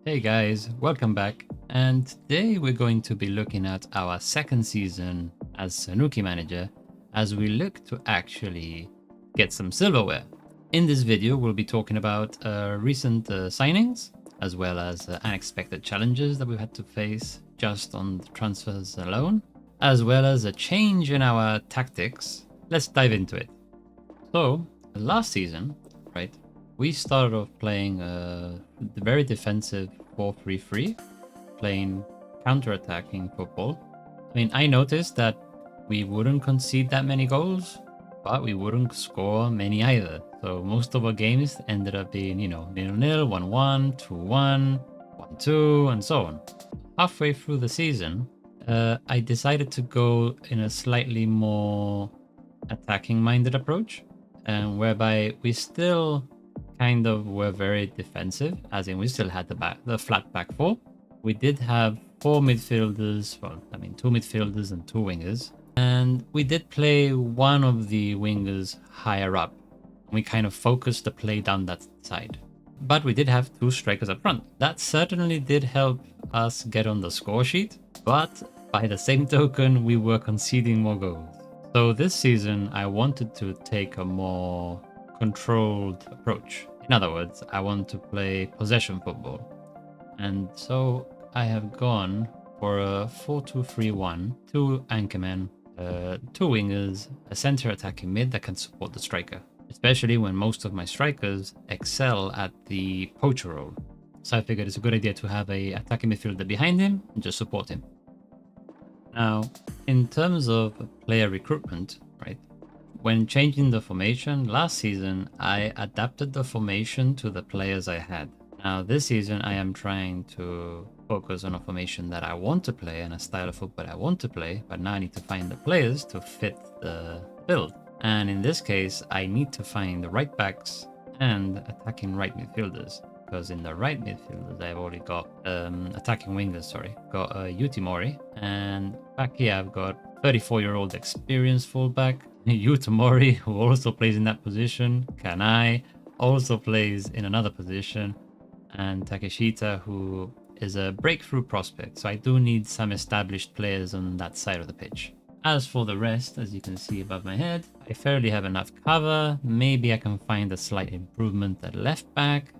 Hey guys, welcome back, and today we're going to be looking at our second season as Sanuki manager as we look to actually get some silverware. In this video we'll be talking about recent signings as well as unexpected challenges that we've had to face just on the transfers alone, as well as a change in our tactics. Let's dive into it. So last season, right, we started off playing a very defensive 4-3-3, playing counter-attacking football. I mean, I noticed that we wouldn't concede that many goals, but we wouldn't score many either. So most of our games ended up being, 0-0, 1-1, 2-1, 1-2, and so on. Halfway through the season, I decided to go in a slightly more attacking-minded approach, whereby we still kind of were very defensive, as in we still had the flat back four. We did have four midfielders, two midfielders and two wingers, and we did play one of the wingers higher up. We kind of focused the play down that side, but we did have two strikers up front. That certainly did help us get on the score sheet, but by the same token, we were conceding more goals. So this season, I wanted to take a more controlled approach. In other words, I want to play possession football. And so I have gone for a 4-2-3-1, two anchormen, two wingers, a center attacking mid that can support the striker, especially when most of my strikers excel at the poacher role. So I figured it's a good idea to have a attacking midfielder behind him and just support him. Now, in terms of player recruitment, right, when changing the formation last season, I adapted the formation to the players I had. Now this season, I am trying to focus on a formation that I want to play and a style of football I want to play, but now I need to find the players to fit the build. And in this case, I need to find the right backs and attacking right midfielders, because in the right midfielders, I've already got attacking wingers, got Yuti Mori, and back here I've got 34-year-old experienced fullback Yuta Mori, who also plays in that position. Kanai also plays in another position, and Takeshita, who is a breakthrough prospect. So I do need some established players on that side of the pitch. As for the rest, as you can see above my head, I fairly have enough cover. Maybe I can find a slight improvement at left back,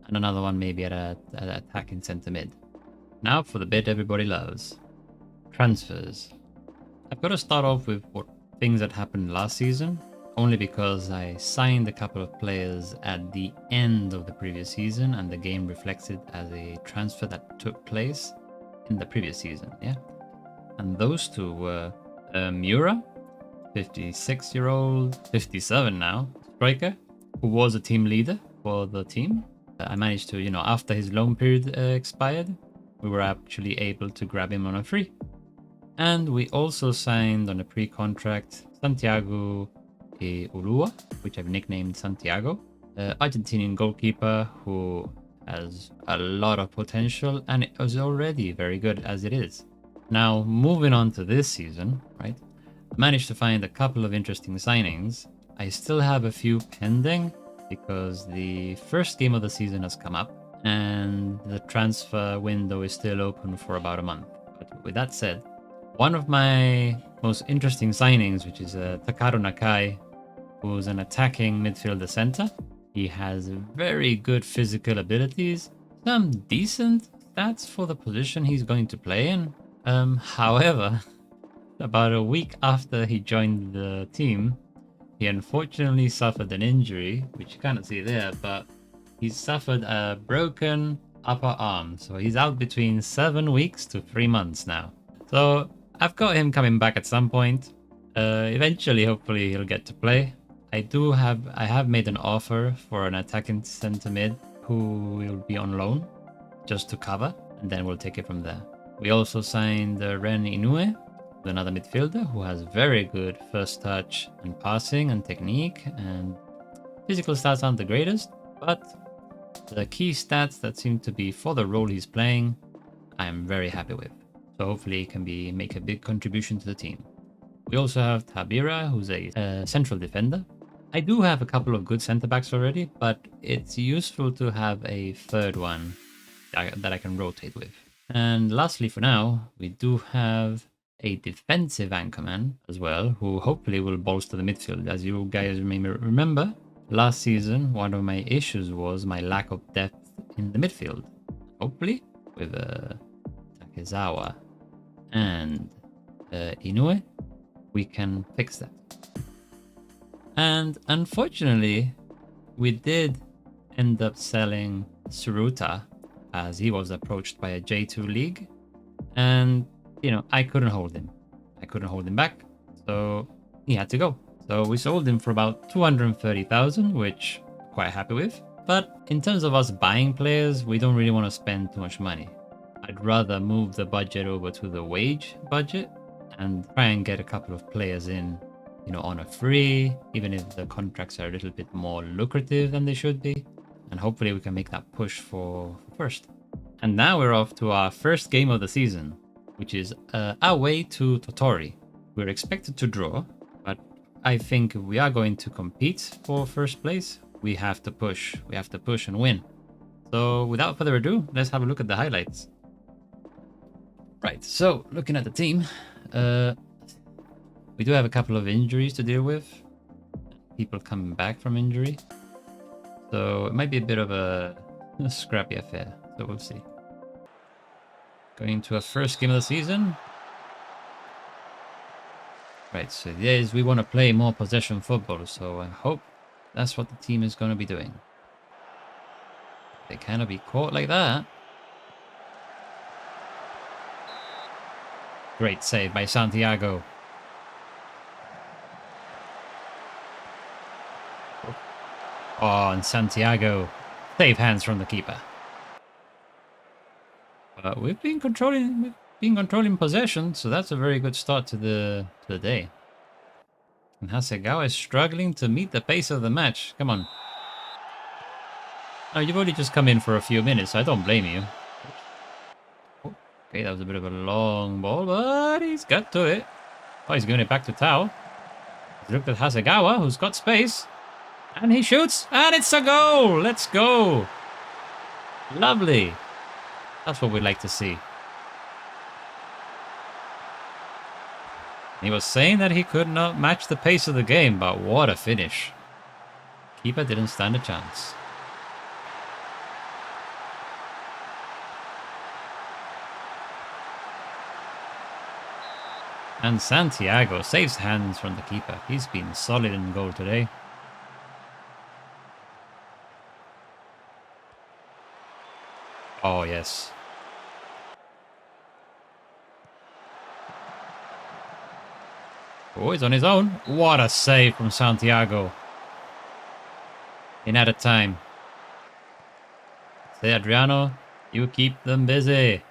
and another one maybe at attacking centre mid. Now for the bit everybody loves: transfers. I've got to start off with what things that happened last season, only because I signed a couple of players at the end of the previous season and the game reflects it as a transfer that took place in the previous season, yeah? And those two were Miura, 56-year-old, 57 now, striker, who was a team leader for the team. I managed to, after his loan period expired, we were actually able to grab him on a free. And we also signed on a pre-contract Santiago Ulua, which I've nicknamed Santiago, Argentinian goalkeeper who has a lot of potential and it was already very good as it is. Now, moving on to this season, right? I managed to find a couple of interesting signings. I still have a few pending because the first game of the season has come up and the transfer window is still open for about a month. But with that said, one of my most interesting signings, which is Takaru Nakai, who's an attacking midfielder center. He has very good physical abilities, some decent stats for the position he's going to play in. However, about a week after he joined the team, he unfortunately suffered an injury, which you cannot see there, but he suffered a broken upper arm. So he's out between 7 weeks to 3 months now. So I've got him coming back at some point. Eventually, hopefully, he'll get to play. I have made an offer for an attacking centre mid who will be on loan just to cover, and then we'll take it from there. We also signed Ren Inoue, another midfielder who has very good first touch and passing and technique, and physical stats aren't the greatest, but the key stats that seem to be for the role he's playing, I am very happy with. So hopefully he can make a big contribution to the team. We also have Tabira, who's a central defender. I do have a couple of good centre backs already, but it's useful to have a third one that I can rotate with. And lastly, for now, we do have a defensive anchorman as well, who hopefully will bolster the midfield. As you guys may remember, last season, one of my issues was my lack of depth in the midfield. Hopefully, with Takezawa and Inoue, we can fix that. And unfortunately, we did end up selling Suruta as he was approached by a J2 league. And, you know, I couldn't hold him. I couldn't hold him back. So he had to go. So we sold him for about 230,000, which I'm quite happy with. But in terms of us buying players, we don't really want to spend too much money. I'd rather move the budget over to the wage budget and try and get a couple of players in, you know, on a free, even if the contracts are a little bit more lucrative than they should be. And hopefully we can make that push for first. And now we're off to our first game of the season, which is away to Totori. We're expected to draw, but I think if we are going to compete for first place, we have to push. We have to push and win. So without further ado, let's have a look at the highlights. Right, so looking at the team, we do have a couple of injuries to deal with. People coming back from injury. So it might be a bit of a scrappy affair. So we'll see. Going to our first game of the season. Right, so yes, we want to play more possession football. So I hope that's what the team is going to be doing. They cannot be caught like that. Great save by Santiago. Oh, and Santiago. Save hands from the keeper. But we've been controlling possession, so that's a very good start to the day. And Hasegawa is struggling to meet the pace of the match. Come on. Oh, you've only just come in for a few minutes, so I don't blame you. Okay, that was a bit of a long ball, but he's got to it. Oh, he's giving it back to Tao. He's looked at Hasegawa, who's got space. And he shoots, and it's a goal! Let's go! Lovely. That's what we'd like to see. He was saying that he could not match the pace of the game, but what a finish. Keeper didn't stand a chance. And Santiago saves hands from the keeper. He's been solid in goal today. Oh, yes. Oh, he's on his own. What a save from Santiago. In out of time. Say, Adriano, you keep them busy.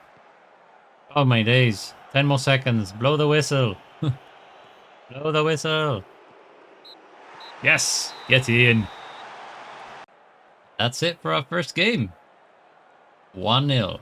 Oh, my days. 10 more seconds. Blow the whistle. Blow the whistle. Yes, get in. That's it for our first game. 1-0.